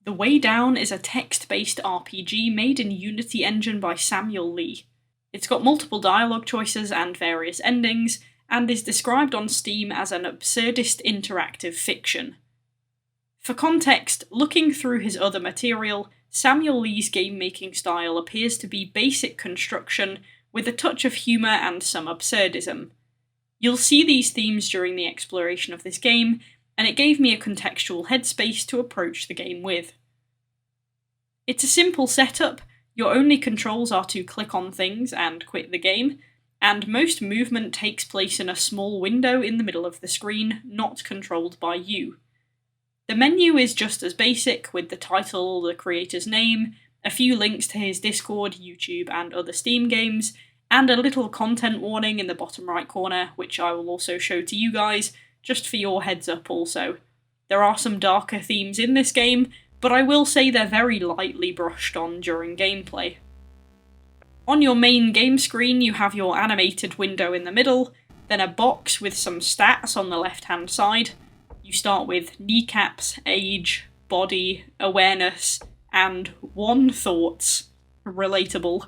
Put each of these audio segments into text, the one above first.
The Way Down is a text-based RPG made in Unity Engine by Samuel Lee. It's got multiple dialogue choices and various endings, and is described on Steam as an absurdist interactive fiction. For context, looking through his other material, Samuel Lee's game-making style appears to be basic construction with a touch of humour and some absurdism. You'll see these themes during the exploration of this game, and it gave me a contextual headspace to approach the game with. It's a simple setup. Your only controls are to click on things and quit the game, and most movement takes place in a small window in the middle of the screen, not controlled by you. The menu is just as basic, with the title, the creator's name, a few links to his Discord, YouTube, and other Steam games, and a little content warning in the bottom right corner, which I will also show to you guys, just for your heads up also. There are some darker themes in this game, but I will say they're very lightly brushed on during gameplay. On your main game screen you have your animated window in the middle, then a box with some stats on the left hand side. You start with kneecaps, age, body, awareness, and 1 thoughts. Relatable.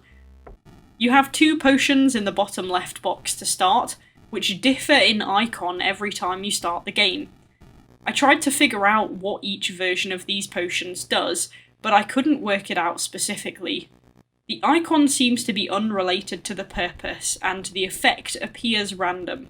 You have 2 potions in the bottom left box to start, which differ in icon every time you start the game. I tried to figure out what each version of these potions does, but I couldn't work it out specifically. The icon seems to be unrelated to the purpose, and the effect appears random.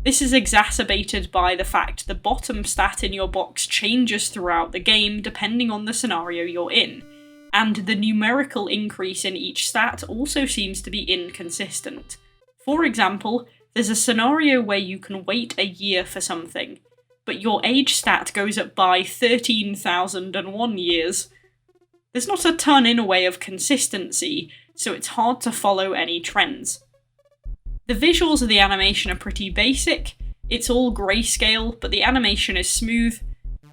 This is exacerbated by the fact the bottom stat in your box changes throughout the game depending on the scenario you're in, and the numerical increase in each stat also seems to be inconsistent. For example, there's a scenario where you can wait a year for something, but your age stat goes up by 13,001 years. There's not a ton in a way of consistency, so it's hard to follow any trends. The visuals of the animation are pretty basic. It's all grayscale, but the animation is smooth.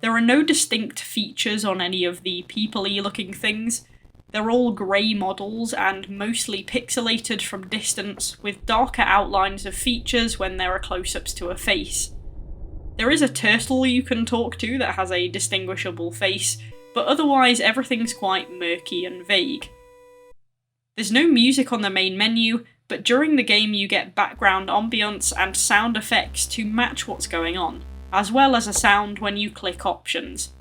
There are no distinct features on any of the people-y looking things. They're all grey models and mostly pixelated from distance, with darker outlines of features when there are close-ups to a face. There is a turtle you can talk to that has a distinguishable face, but otherwise everything's quite murky and vague. There's no music on the main menu, but during the game you get background ambience and sound effects to match what's going on, as well as a sound when you click options.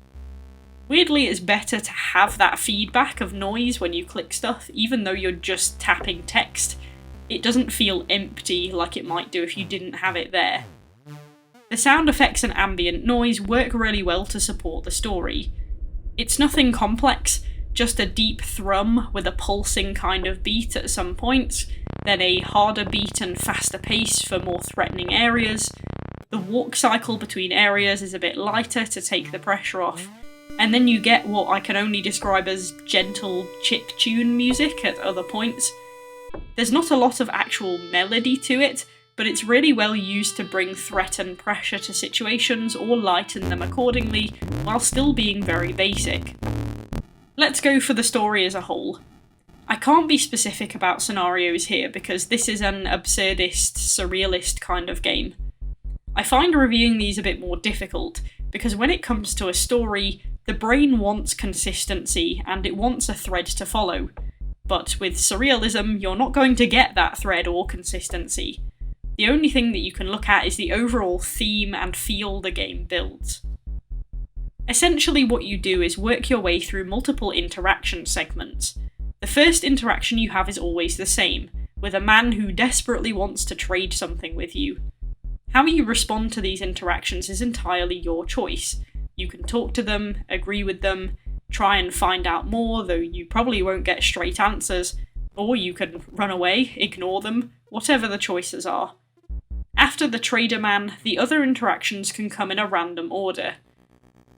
Weirdly, it's better to have that feedback of noise when you click stuff, even though you're just tapping text. It doesn't feel empty like it might do if you didn't have it there. The sound effects and ambient noise work really well to support the story. It's nothing complex, just a deep thrum with a pulsing kind of beat at some points, then a harder beat and faster pace for more threatening areas. The walk cycle between areas is a bit lighter to take the pressure off, and then you get what I can only describe as gentle chiptune music at other points. There's not a lot of actual melody to it, but it's really well used to bring threat and pressure to situations or lighten them accordingly, while still being very basic. Let's go for the story as a whole. I can't be specific about scenarios here because this is an absurdist, surrealist kind of game. I find reviewing these a bit more difficult, because when it comes to a story, the brain wants consistency and it wants a thread to follow. But with surrealism, you're not going to get that thread or consistency. The only thing that you can look at is the overall theme and feel the game builds. Essentially what you do is work your way through multiple interaction segments. The first interaction you have is always the same, with a man who desperately wants to trade something with you. How you respond to these interactions is entirely your choice. You can talk to them, agree with them, try and find out more, though you probably won't get straight answers, or you can run away, ignore them, whatever the choices are. After the trader man, the other interactions can come in a random order.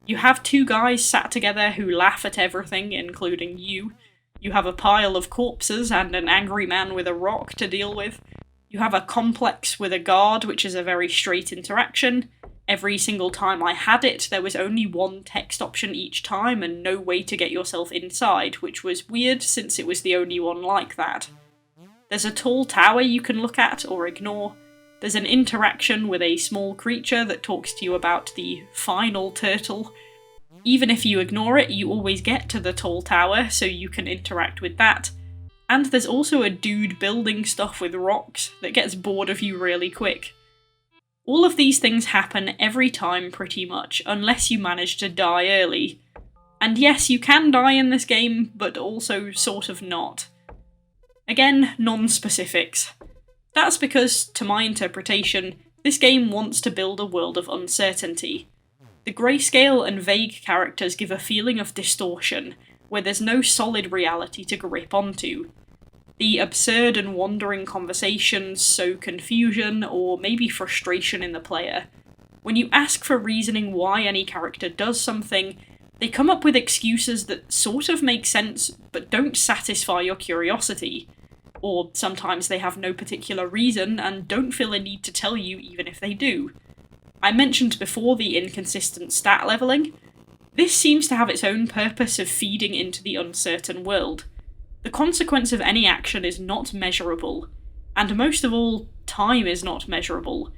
You have 2 guys sat together who laugh at everything, including you. You have a pile of corpses and an angry man with a rock to deal with. You have a complex with a guard, which is a very straight interaction. Every single time I had it, there was only 1 text option each time and no way to get yourself inside, which was weird since it was the only one like that. There's a tall tower you can look at or ignore. There's an interaction with a small creature that talks to you about the final turtle. Even if you ignore it, you always get to the tall tower, so you can interact with that. And there's also a dude building stuff with rocks that gets bored of you really quick. All of these things happen every time pretty much, unless you manage to die early. And yes, you can die in this game, but also sort of not. Again, non-specifics. That's because, to my interpretation, this game wants to build a world of uncertainty. The grayscale and vague characters give a feeling of distortion, where there's no solid reality to grip onto. The absurd and wandering conversations sow confusion, or maybe frustration in the player. When you ask for reasoning why any character does something, they come up with excuses that sort of make sense, but don't satisfy your curiosity. Or sometimes they have no particular reason and don't feel a need to tell you even if they do. I mentioned before the inconsistent stat leveling. This seems to have its own purpose of feeding into the uncertain world. The consequence of any action is not measurable, and most of all, time is not measurable.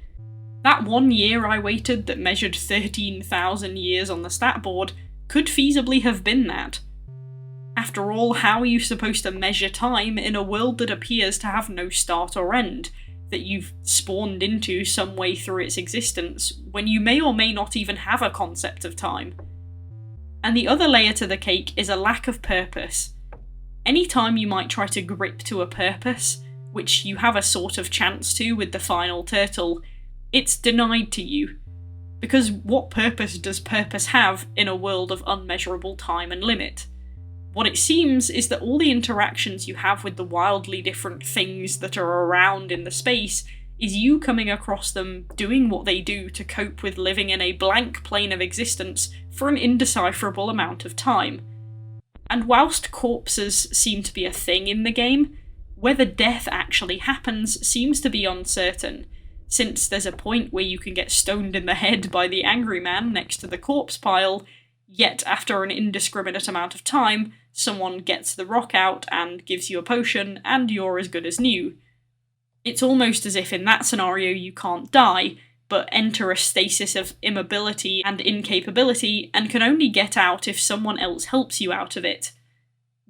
That 1 year I waited that measured 13,000 years on the stat board could feasibly have been that. After all, how are you supposed to measure time in a world that appears to have no start or end, that you've spawned into some way through its existence, when you may or may not even have a concept of time? And the other layer to the cake is a lack of purpose. Any time you might try to grip to a purpose, which you have a sort of chance to with the final turtle, it's denied to you. Because what purpose does purpose have in a world of unmeasurable time and limit? What it seems is that all the interactions you have with the wildly different things that are around in the space is you coming across them doing what they do to cope with living in a blank plane of existence for an indecipherable amount of time. And whilst corpses seem to be a thing in the game, whether death actually happens seems to be uncertain, since there's a point where you can get stoned in the head by the angry man next to the corpse pile, yet after an indiscriminate amount of time, someone gets the rock out and gives you a potion, and you're as good as new. It's almost as if in that scenario you can't die, but enter a stasis of immobility and incapability and can only get out if someone else helps you out of it.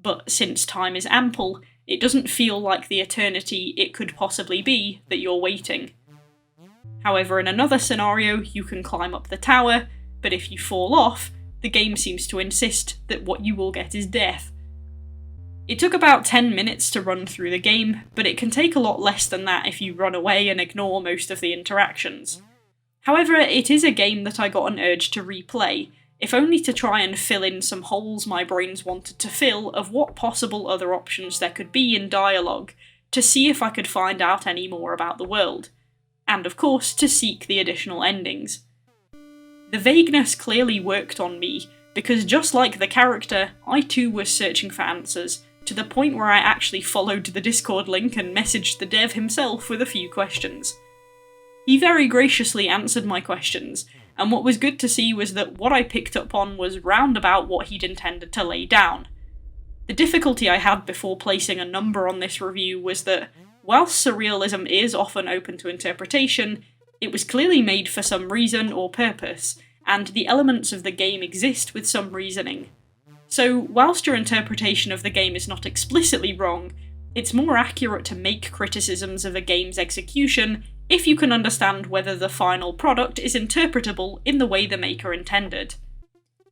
But since time is ample, it doesn't feel like the eternity it could possibly be that you're waiting. However, in another scenario, you can climb up the tower, but if you fall off, the game seems to insist that what you will get is death. It took about 10 minutes to run through the game, but it can take a lot less than that if you run away and ignore most of the interactions. However, it is a game that I got an urge to replay, if only to try and fill in some holes my brains wanted to fill of what possible other options there could be in dialogue, to see if I could find out any more about the world. And of course, to seek the additional endings. The vagueness clearly worked on me, because just like the character, I too was searching for answers, to the point where I actually followed the Discord link and messaged the dev himself with a few questions. He very graciously answered my questions, and what was good to see was that what I picked up on was roundabout what he'd intended to lay down. The difficulty I had before placing a number on this review was that, whilst surrealism is often open to interpretation, it was clearly made for some reason or purpose, and the elements of the game exist with some reasoning. So, whilst your interpretation of the game is not explicitly wrong, it's more accurate to make criticisms of a game's execution if you can understand whether the final product is interpretable in the way the maker intended.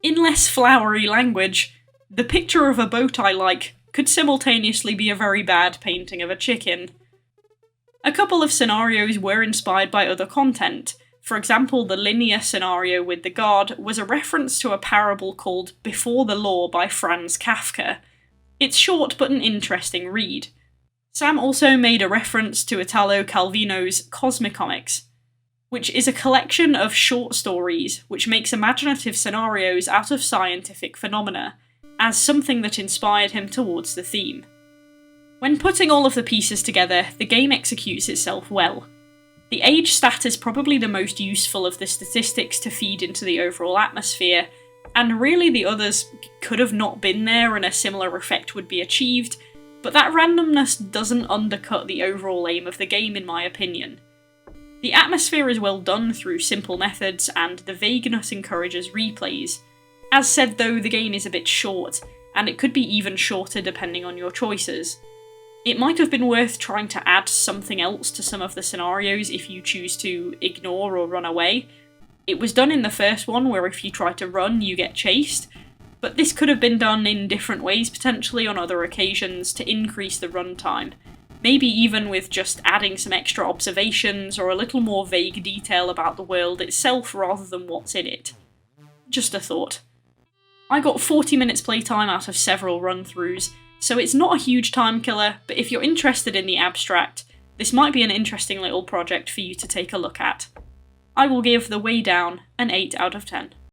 In less flowery language, the picture of a boat I like could simultaneously be a very bad painting of a chicken. A couple of scenarios were inspired by other content. For example, the linear scenario with the guard was a reference to a parable called Before the Law by Franz Kafka. It's short but an interesting read. Sam also made a reference to Italo Calvino's Cosmicomics, which is a collection of short stories which makes imaginative scenarios out of scientific phenomena, as something that inspired him towards the theme. When putting all of the pieces together, the game executes itself well. The age stat is probably the most useful of the statistics to feed into the overall atmosphere, and really the others could have not been there and a similar effect would be achieved, but that randomness doesn't undercut the overall aim of the game in my opinion. The atmosphere is well done through simple methods, and the vagueness encourages replays, As said though, the game is a bit short, and it could be even shorter depending on your choices. It might have been worth trying to add something else to some of the scenarios if you choose to ignore or run away. It was done in the first one where if you try to run you get chased, but this could have been done in different ways potentially on other occasions to increase the runtime. Maybe even with just adding some extra observations or a little more vague detail about the world itself rather than what's in it. Just a thought. I got 40 minutes playtime out of several run-throughs, so it's not a huge time killer, but if you're interested in the abstract, this might be an interesting little project for you to take a look at. I will give The Way Down an 8 out of 10.